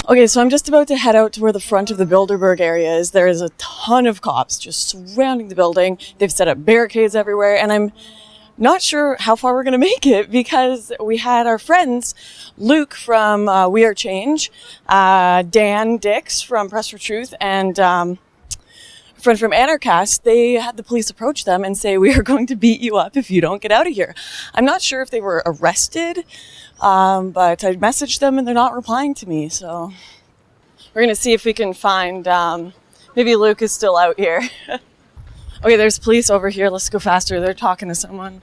Okay, so I'm just about to head out to where the front of the Bilderberg area is. There is a ton of cops just surrounding the building. They've set up barricades everywhere, and I'm not sure how far we're going to make it because we had our friends, Luke from We Are Change, Dan Dix from Press for Truth, and a friend from Anarchast. They had the police approach them and say, we are going to beat you up if you don't get out of here. I'm not sure if they were arrested, but I messaged them and they're not replying to me. So we're going to see if we can find, maybe Luke is still out here. Okay, there's police over here. Let's go faster. They're talking to someone.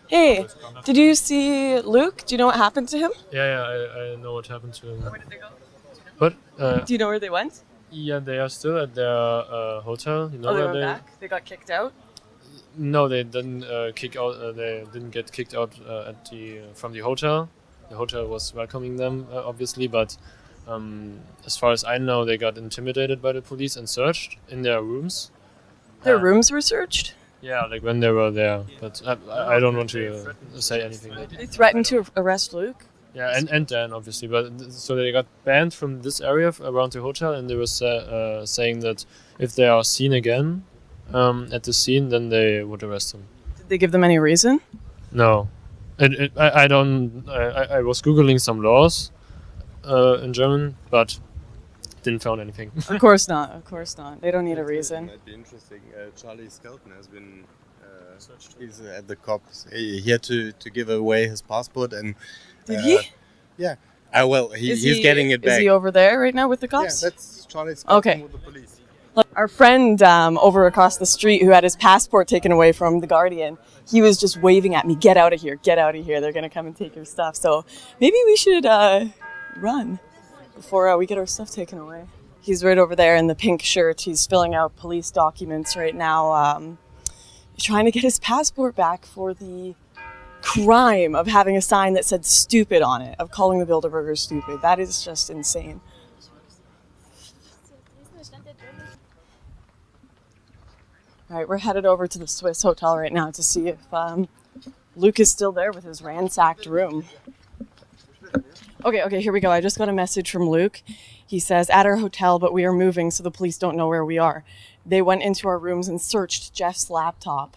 Hey, did you see Luke? Do you know what happened to him? Yeah, I know what happened to him. Where did they go? But Do you know where they went? yeah, they are still at their hotel. You know Oh, they where went back? They got kicked out? No, they didn't kick out. They didn't get kicked out from the hotel. The hotel was welcoming them, obviously, but as far as I know, they got intimidated by the police and searched in their rooms. Their rooms were searched? Yeah, like when they were there. But I don't want to say anything. They threatened to arrest Luke? Yeah, and Dan, obviously. But so they got banned from this area around the hotel, and they were saying that if they are seen again at the scene, then they would arrest them. Did they give them any reason? No. I don't... I was Googling some laws in German, but didn't find anything. Of course not. Of course not. They don't need a reason. Might be interesting. Charlie Skelton has been... he's at the cops. He had to give away his passport and... Did he? Yeah. Well, he's getting it back. Is he over there right now with the cops? Yeah, that's Charlie Skelton Okay. with the police. Our friend over across the street who had his passport taken away from the Guardian, he was just waving at me, get out of here, get out of here. They're going to come and take your stuff. So maybe we should run before we get our stuff taken away. He's right over there in the pink shirt. He's filling out police documents right now. He's trying to get his passport back for the crime of having a sign that said stupid on it, of calling the Bilderbergers stupid. That is just insane. All right, we're headed over to the Swiss Hotel right now to see if Luke is still there with his ransacked room. Okay, here we go. I just got a message from Luke. He says, at our hotel, but we are moving, so the police don't know where we are. They went into our rooms and searched Jeff's laptop.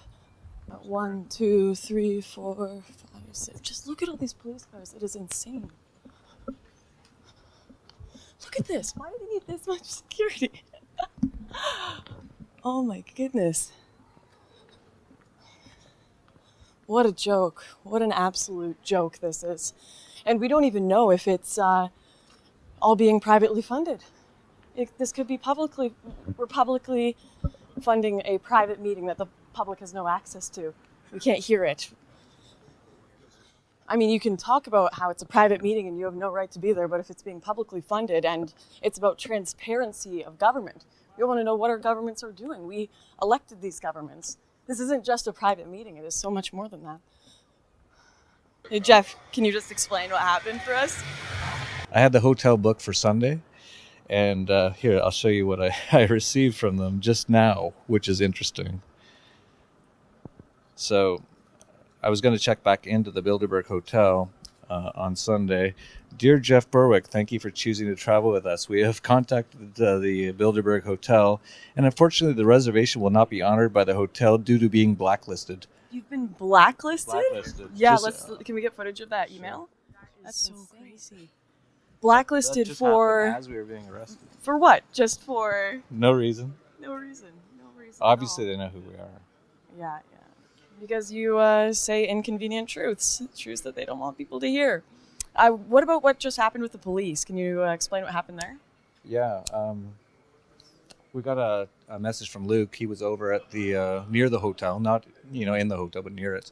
1, 2, 3, 4, 5, 6. Just look at all these police cars. It is insane. Look at this. Why do they need this much security? Oh my goodness. What a joke. What an absolute joke this is. And we don't even know if it's all being privately funded. This could be we're publicly funding a private meeting that the public has no access to. We can't hear it. I mean, you can talk about how it's a private meeting and you have no right to be there, but if it's being publicly funded and it's about transparency of government, we want to know what our governments are doing. We elected these governments. This isn't just a private meeting. It is so much more than that. Hey, Jeff, can you just explain what happened for us? I had the hotel booked for Sunday, and here, I'll show you what I received from them just now, which is interesting. So I was going to check back into the Bilderberg Hotel on Sunday. Dear Jeff Berwick, thank you for choosing to travel with us. We have contacted the Bilderberg Hotel, and unfortunately the reservation will not be honored by the hotel due to being blacklisted. You've been blacklisted? Yeah, can we get footage of that email? That's so crazy. Blacklisted just for... as we were being arrested. For what? Just for... No reason. No reason. Obviously they know who we are. Yeah. Because you say inconvenient truths that they don't want people to hear. What about what just happened with the police? Can you explain what happened there? Yeah, we got a message from Luke. He was over at the near the hotel, not in the hotel, but near it.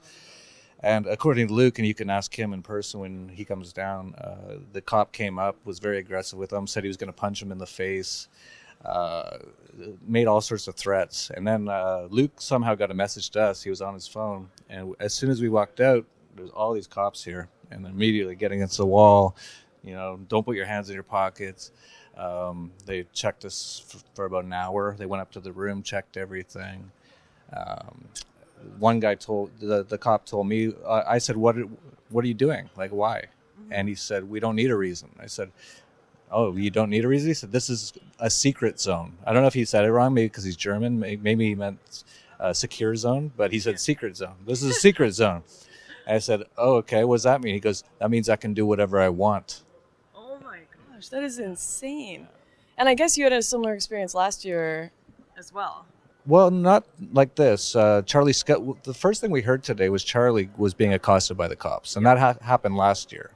And according to Luke, and you can ask him in person when he comes down, the cop came up, was very aggressive with him, said he was going to punch him in the face, made all sorts of threats. And then Luke somehow got a message to us. He was on his phone, and as soon as we walked out, there's all these cops here, and immediately getting against the wall. Don't put your hands in your pockets. They checked us for about an hour. They went up to the room, checked everything. One guy the cop told me, I said, what are you doing? Like, why? Mm-hmm. And he said, we don't need a reason. I said, oh, you don't need a reason? He said, this is a secret zone. I don't know if he said it wrong, maybe because he's German. Maybe he meant secure zone, but he said secret zone. This is a secret zone. And I said, oh, okay, what does that mean? He goes, that means I can do whatever I want. Oh my gosh, that is insane. And I guess you had a similar experience last year as well. Well, not like this. Charlie Scott. The first thing we heard today was Charlie was being accosted by the cops, and that happened last year.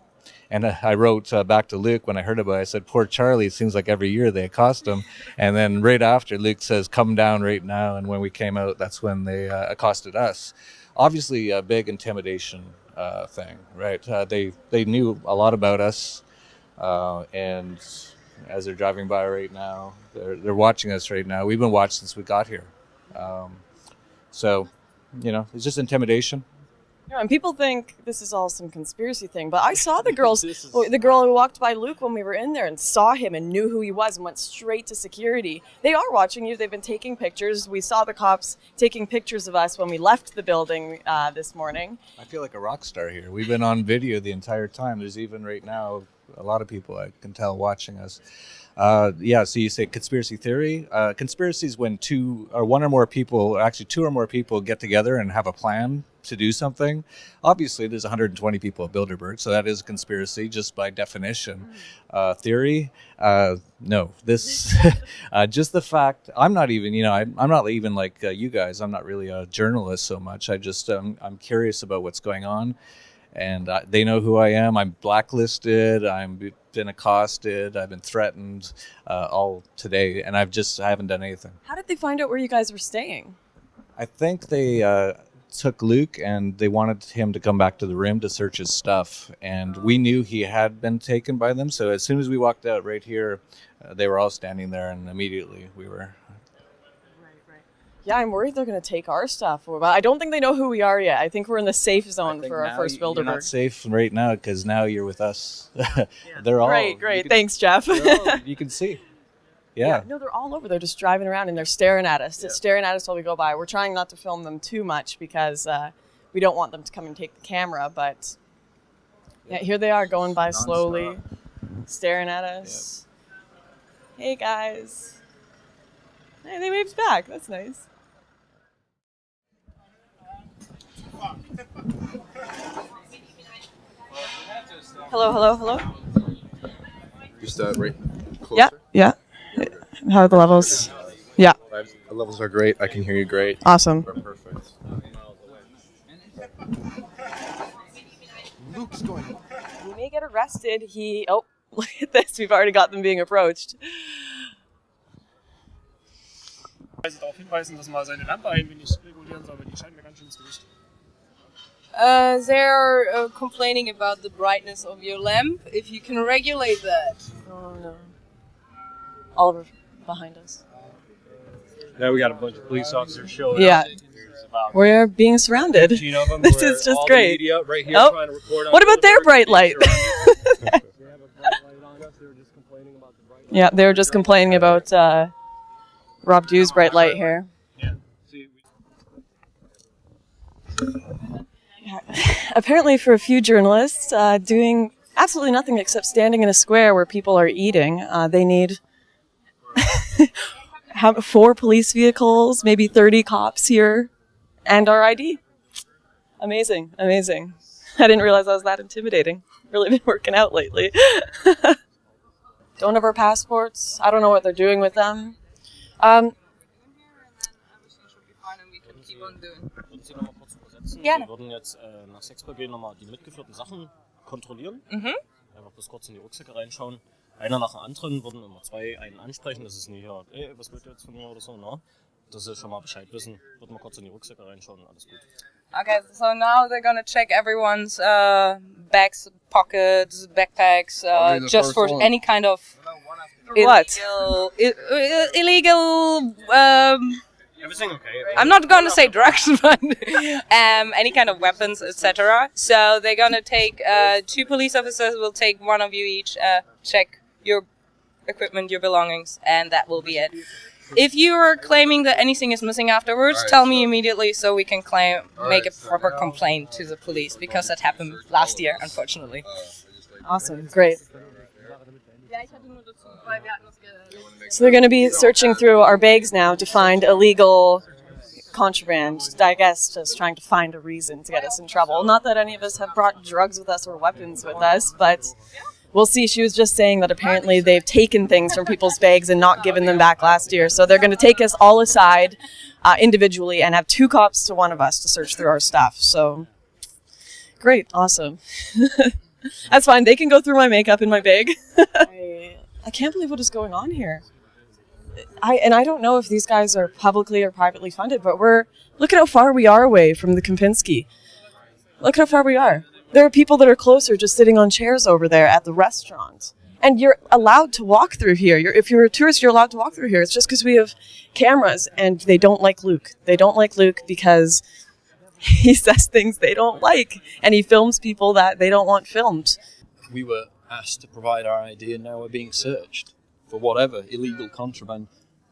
And I wrote back to Luke when I heard about it. I said, "Poor Charlie. It seems like every year they accost him." And then right after, Luke says, "Come down right now." And when we came out, that's when they accosted us. Obviously, a big intimidation thing, right? They knew a lot about us, and as they're driving by right now, they're watching us right now. We've been watching since we got here. So, it's just intimidation. Yeah, and people think this is all some conspiracy thing, but I saw the girl who walked by Luke when we were in there and saw him and knew who he was and went straight to security. They are watching you. They've been taking pictures. We saw the cops taking pictures of us when we left the building this morning. I feel like a rock star here. We've been on video the entire time. There's even right now a lot of people I can tell watching us. So you say conspiracy theory. Conspiracy is when two or more people get together and have a plan to do something. Obviously, there's 120 people at Bilderberg, so that is a conspiracy just by definition. Theory, no. This, just the fact. I'm not even, I'm not even like you guys. I'm not really a journalist so much. I just, I'm curious about what's going on. And they know who I am. I'm blacklisted. I've been accosted. I've been threatened all today, and I haven't done anything. How did they find out where you guys were staying? I think they took Luke, and they wanted him to come back to the room to search his stuff. And we knew he had been taken by them. So as soon as we walked out right here, they were all standing there, and immediately we were. Yeah, I'm worried they're going to take our stuff. But I don't think they know who we are yet. I think we're in the safe zone for our first Bilderberg. You're not safe right now because now you're with us. They're all great. Thanks, Jeff. You can see. Yeah. No, they're all over. They're just driving around and they're staring at us. They're staring at us while we go by. We're trying not to film them too much because we don't want them to come and take the camera. But here they are going by slowly, staring at us. Yep. Hey, guys. Hey, they waved back. That's nice. Hello. Just right closer. Yeah. How are the levels? Yeah. The levels are great. I can hear you great. Awesome. We're perfect. Luke's going. We may get arrested. Oh, look at this. We've already got them being approached. Darauf hinweisen, dass man seine Lampe ein wenig regulieren soll, weil die scheint mir ganz schön ins Gewicht. They're complaining about the brightness of your lamp. If you can regulate that. Oh no. Oliver behind us. Now we got a bunch of police officers showing Yeah. up. We're being surrounded. You know them, This is just all great. The media right here Oh, trying to record on what about their Bilderberg. bright light? Yeah, they were just complaining about Rob Dew's bright light here. Yeah. Apparently for a few journalists, doing absolutely nothing except standing in a square where people are eating, they need 4 police vehicles, maybe 30 cops here, and our ID. Amazing. I didn't realize I was that intimidating. Really been working out lately. Don't have our passports. I don't know what they're doing with them. Gerne. Wir würden jetzt nach Sexbegehen nochmal die mitgeführten Sachen kontrollieren. Einfach bis kurz in die Rucksäcke reinschauen. Einer nach dem anderen würden immer 2 einen ansprechen. Das ist nicht, ja, ey, was wollt ihr jetzt von mir oder so, ne? Dass sie schon mal Bescheid wissen. Würden wir kurz in die Rucksäcke reinschauen und alles gut. Okay, so now they're gonna check everyone's bags, pockets, backpacks, just for any kind of illegal. Everything okay? I'm not gonna say drugs, but any kind of weapons, etc. So they're gonna take 2 police officers. Will take 1 of you each. Check your equipment, your belongings, and that will be it. If you are claiming that anything is missing afterwards, tell me immediately so we can make a proper complaint to the police, because that happened last year, unfortunately. Awesome, great. So they're going to be searching through our bags now to find illegal contraband. I guess just trying to find a reason to get us in trouble. Not that any of us have brought drugs with us or weapons with us, but we'll see. She was just saying that apparently they've taken things from people's bags and not given them back last year. So they're going to take us all aside individually and have 2 cops to 1 of us to search through our stuff. So great. Awesome. That's fine. They can go through my makeup in my bag. I can't believe what is going on here. I don't know if these guys are publicly or privately funded, but look at how far we are away from the Kempinski. Look at how far we are. There are people that are closer just sitting on chairs over there at the restaurant. And you're allowed to walk through here. If you're a tourist, you're allowed to walk through here. It's just because we have cameras, and they don't like Luke. They don't like Luke because he says things they don't like, and he films people that they don't want filmed. We were asked to provide our ID, and now we're being searched for whatever illegal contraband.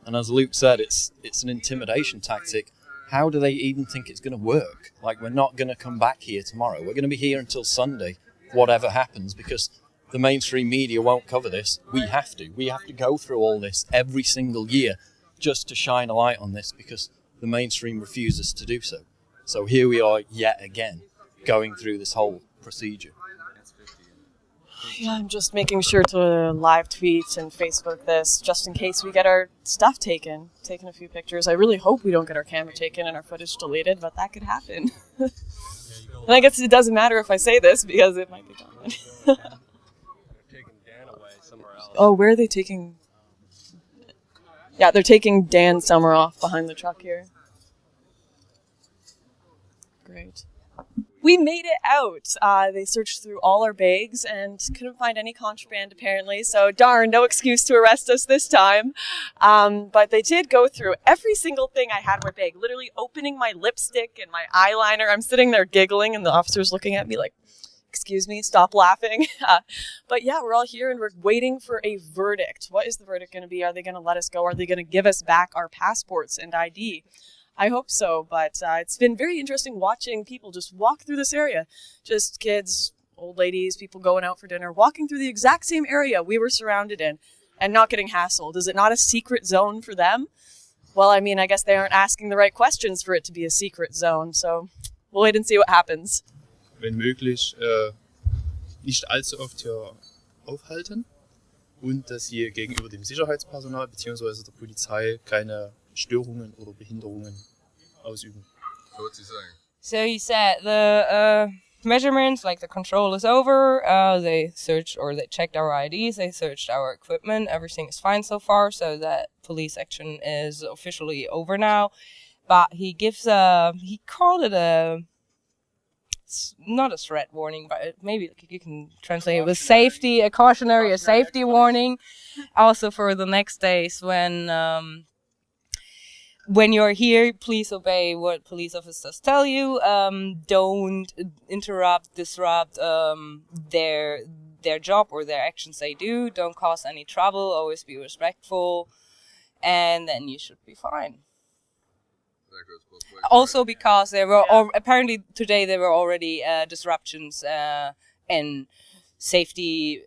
And as Luke said, it's an intimidation tactic. How do they even think it's going to work? Like, we're not going to come back here tomorrow. We're going to be here until Sunday, whatever happens, because the mainstream media won't cover this. We have to. We have to go through all this every single year just to shine a light on this, because the mainstream refuses to do so. So here we are yet again, going through this whole procedure. Yeah, I'm just making sure to live tweet and Facebook this, just in case we get our stuff taken. Taking a few pictures. I really hope we don't get our camera taken and our footage deleted, but that could happen. And I guess it doesn't matter if I say this, because it might be gone. They're taking Dan away somewhere else. Oh, where are they taking? Yeah, they're taking Dan somewhere off behind the truck here. Great. We made it out. They searched through all our bags and couldn't find any contraband, apparently. So darn, no excuse to arrest us this time. But they did go through every single thing I had in my bag, literally opening my lipstick and my eyeliner. I'm sitting there giggling, and the officer's looking at me like, excuse me, stop laughing. But yeah, we're all here and we're waiting for a verdict. What is the verdict going to be? Are they going to let us go? Are they going to give us back our passports and ID? I hope so, but it's been very interesting watching people just walk through this area. Just kids, old ladies, people going out for dinner, walking through the exact same area we were surrounded in and not getting hassled. Is it not a secret zone for them? Well, I mean, I guess they aren't asking the right questions for it to be a secret zone, so we'll wait and see what happens. Wenn möglich, nicht allzu oft hier aufhalten und dass hier gegenüber dem Sicherheitspersonal bzw. der Polizei keine Störungen oder Behinderungen ausüben. So what's he saying? So he said the measurements, like the control is over. They searched, or they checked our IDs. They searched our equipment. Everything is fine so far. So that police action is officially over now. But he gives he called it not a threat warning, but maybe you can translate it with safety, a cautionary, a safety warning. Also for the next days when you're here, please obey what police officers tell you. Don't interrupt, disrupt their job or their actions they do. Don't cause any trouble. Always be respectful, and then you should be fine. That goes both ways, Also, right? because there were apparently today there were already disruptions and safety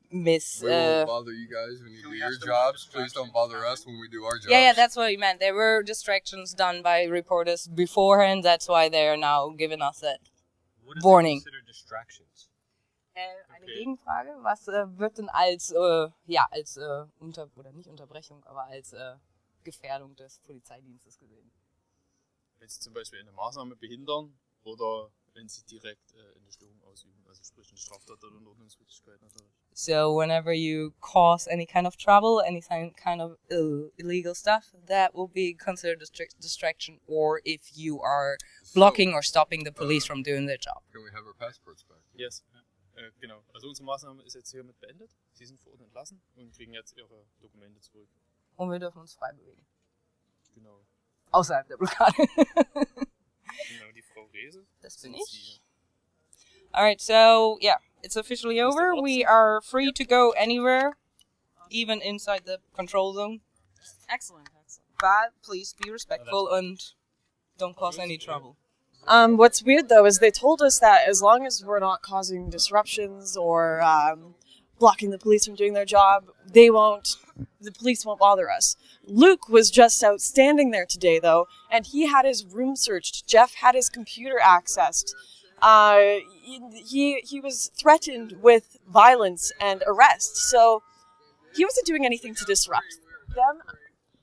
We won't bother you guys when you do your jobs. Please don't bother us when we do our jobs. Yeah, that's what he meant. There were distractions done by reporters beforehand. That's why they are now giving us that warning. What do they consider distractions? Eine Gegenfrage, was wird denn als oder nicht Unterbrechung, aber als Gefährdung des Polizeidienstes gesehen? Wenn sie zum Beispiel eine Maßnahme behindern oder wenn sie direkt eine Störung ausüben, also sprich eine Straftat oder eine Ordnungswidrigkeit natürlich. So whenever you cause any kind of trouble, any kind of illegal stuff, that will be considered distraction, or if you are blocking or stopping the police from doing their job. Can we have our passports back? Yes. Genau. Also unsere Maßnahme ist jetzt hiermit beendet. Sie sind vor Ort entlassen und kriegen jetzt ihre Dokumente zurück. Und wir dürfen uns frei bewegen. Genau. Außerhalb der Blockade. Genau, die Frau Rehse. Das bin ich. Alright, so yeah, it's officially over. We are free to go anywhere, even inside the control zone. Excellent. But please be respectful and don't cause any trouble. What's weird, though, is they told us that as long as we're not causing disruptions or blocking the police from doing their job. The police won't bother us. Luke was just out standing there today, though, and he had his room searched. Jeff had his computer accessed. He was threatened with violence and arrest, so he wasn't doing anything to disrupt them.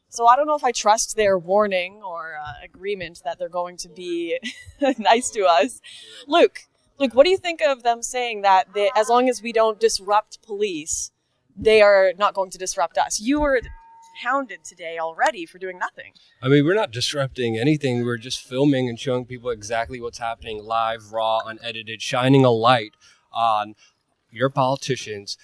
So I don't know if I trust their warning or agreement that they're going to be nice to us. Luke, what do you think of them saying that as long as we don't disrupt police, they are not going to disrupt us? You were hounded today already for doing nothing. I mean, we're not disrupting anything. We're just filming and showing people exactly what's happening live, raw, unedited, shining a light on your politicians,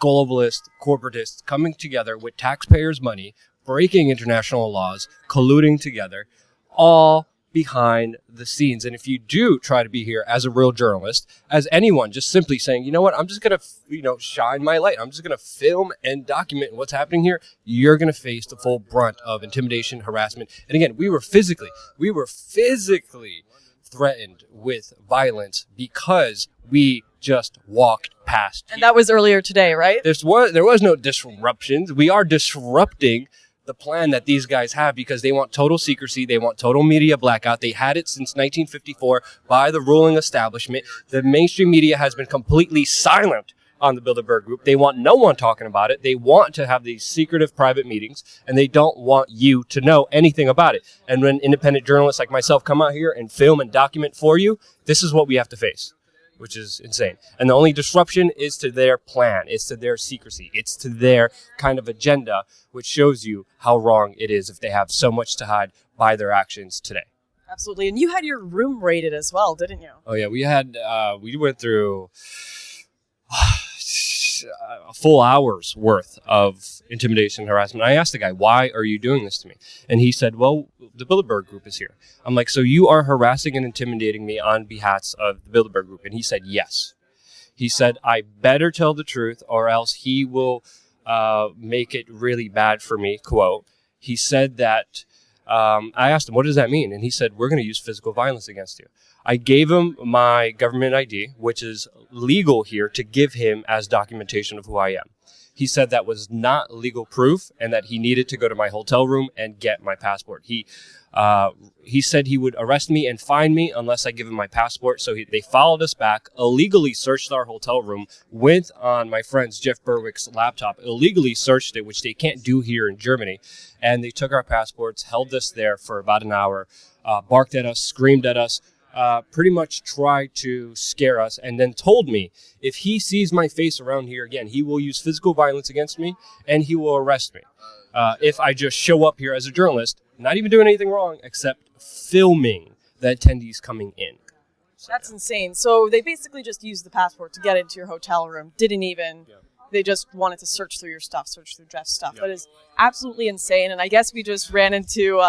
globalists, corporatists coming together with taxpayers' money, breaking international laws, colluding together, all behind the scenes. And if you do try to be here as a real journalist, as anyone, just simply saying, you know what, I'm just going to, shine my light. I'm just going to film and document what's happening here. You're going to face the full brunt of intimidation, harassment. And again, we were physically threatened with violence because we just walked past. And that was earlier today, right? There was no disruptions. We are disrupting the plan that these guys have because they want total secrecy. They want total media blackout. They had it since 1954 by the ruling establishment. The mainstream media has been completely silent on the Bilderberg group. They want no one talking about it. They want to have these secretive private meetings, and they don't want you to know anything about it. And when independent journalists like myself come out here and film and document for you, this is what we have to face, which is insane. And the only disruption is to their plan. It's to their secrecy. It's to their kind of agenda, which shows you how wrong it is if they have so much to hide by their actions today. Absolutely. And you had your room raided as well, didn't you? Oh, yeah. We went through a full hour's worth of intimidation and harassment. I asked the guy, why are you doing this to me? And he said, well, the Bilderberg group is here. I'm like, so you are harassing and intimidating me on behalf of the Bilderberg group? And he said, yes. He said, I better tell the truth or else he will make it really bad for me, quote. He said that, I asked him, what does that mean? And he said, we're going to use physical violence against you. I gave him my government ID, which is legal here to give him as documentation of who I am. He said that was not legal proof and that he needed to go to my hotel room and get my passport. He said he would arrest me and fine me unless I give him my passport. So they followed us back, illegally searched our hotel room, went on my friend's Jeff Berwick's laptop, illegally searched it, which they can't do here in Germany. And they took our passports, held us there for about an hour, barked at us, screamed at us, pretty much tried to scare us, and then told me if he sees my face around here again, he will use physical violence against me and he will arrest me. If I just show up here as a journalist, not even doing anything wrong except filming the attendees coming in. That's insane. So they basically just used the passport to get into your hotel room. They just wanted to search through your stuff, search through Jeff's stuff. That is absolutely insane. And I guess we just ran into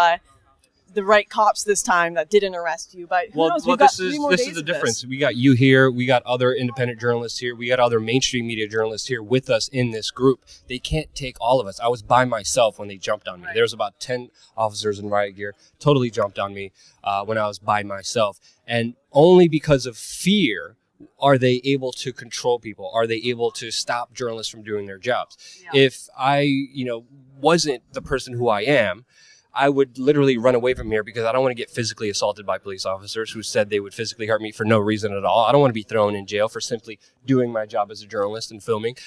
the right cops this time that didn't arrest you. But who knows? This is the difference. We got you here. We got other independent journalists here. We got other mainstream media journalists here with us in this group. They can't take all of us. I was by myself when they jumped on me. There was about 10 officers in riot gear, totally jumped on me when I was by myself. And only because of fear are they able to control people? Are they able to stop journalists from doing their jobs? Yeah. If I, wasn't the person who I am, I would literally run away from here because I don't want to get physically assaulted by police officers who said they would physically hurt me for no reason at all. I don't want to be thrown in jail for simply doing my job as a journalist and filming.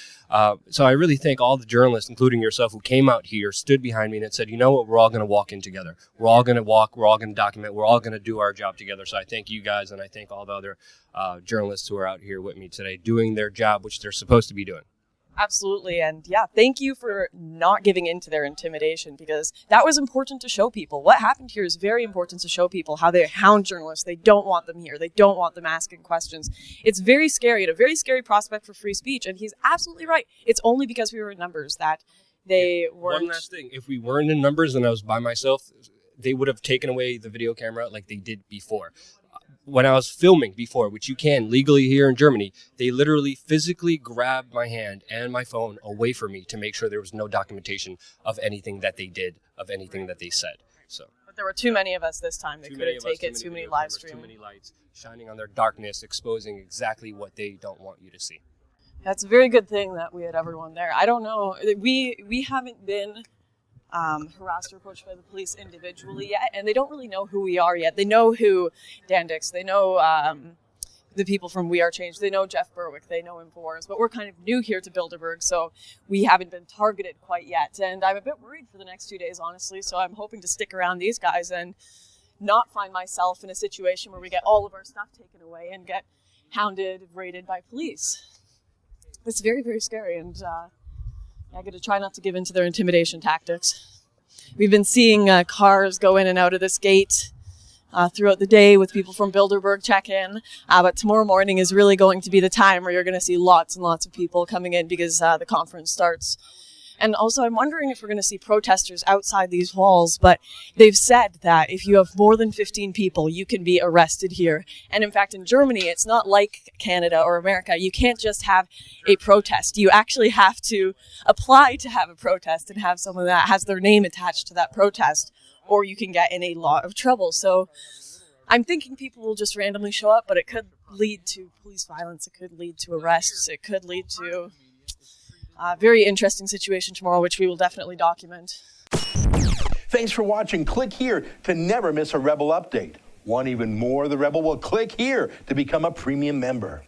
So I really thank all the journalists, including yourself, who came out here, stood behind me and said, you know what, we're all going to walk in together. We're all going to walk, we're all going to document, we're all going to do our job together. So I thank you guys and I thank all the other journalists who are out here with me today doing their job, which they're supposed to be doing. Absolutely. And yeah, thank you for not giving in to their intimidation, because that was important to show people. What happened here is very important to show people how they hound journalists. They don't want them here. They don't want them asking questions. It's very scary and a very scary prospect for free speech. And he's absolutely right. It's only because we were in numbers that they weren't. One last thing. If we weren't in numbers and I was by myself, they would have taken away the video camera like they did before. When I was filming before, which you can legally here in Germany, they literally physically grabbed my hand and my phone away from me to make sure there was no documentation of anything that they did, of anything that they said. But there were too many of us this time. They couldn't take it. Too many live streams. Too many lights shining on their darkness, exposing exactly what they don't want you to see. That's a very good thing that we had everyone there. I don't know. We haven't been harassed or approached by the police individually yet, and they don't really know who we are yet. They know who Dan Dix, they know the people from We Are Change, they know Jeff Berwick, they know InfoWars, but we're kind of new here to Bilderberg, so we haven't been targeted quite yet. And I'm a bit worried for the next 2 days, honestly, so I'm hoping to stick around these guys and not find myself in a situation where we get all of our stuff taken away and get hounded, raided by police. It's very, very scary, and I got to try not to give in to their intimidation tactics. We've been seeing cars go in and out of this gate throughout the day with people from Bilderberg check in, but tomorrow morning is really going to be the time where you're going to see lots and lots of people coming in because the conference starts. And also, I'm wondering if we're going to see protesters outside these walls, but they've said that if you have more than 15 people, you can be arrested here. And in fact, in Germany, it's not like Canada or America. You can't just have a protest. You actually have to apply to have a protest and have someone that has their name attached to that protest, or you can get in a lot of trouble. So I'm thinking people will just randomly show up, but it could lead to police violence. It could lead to arrests. It could lead to very interesting situation tomorrow, which we will definitely document. Thanks for watching. Click here to never miss a Rebel update. Want even more of the Rebel? Well, click here to become a premium member.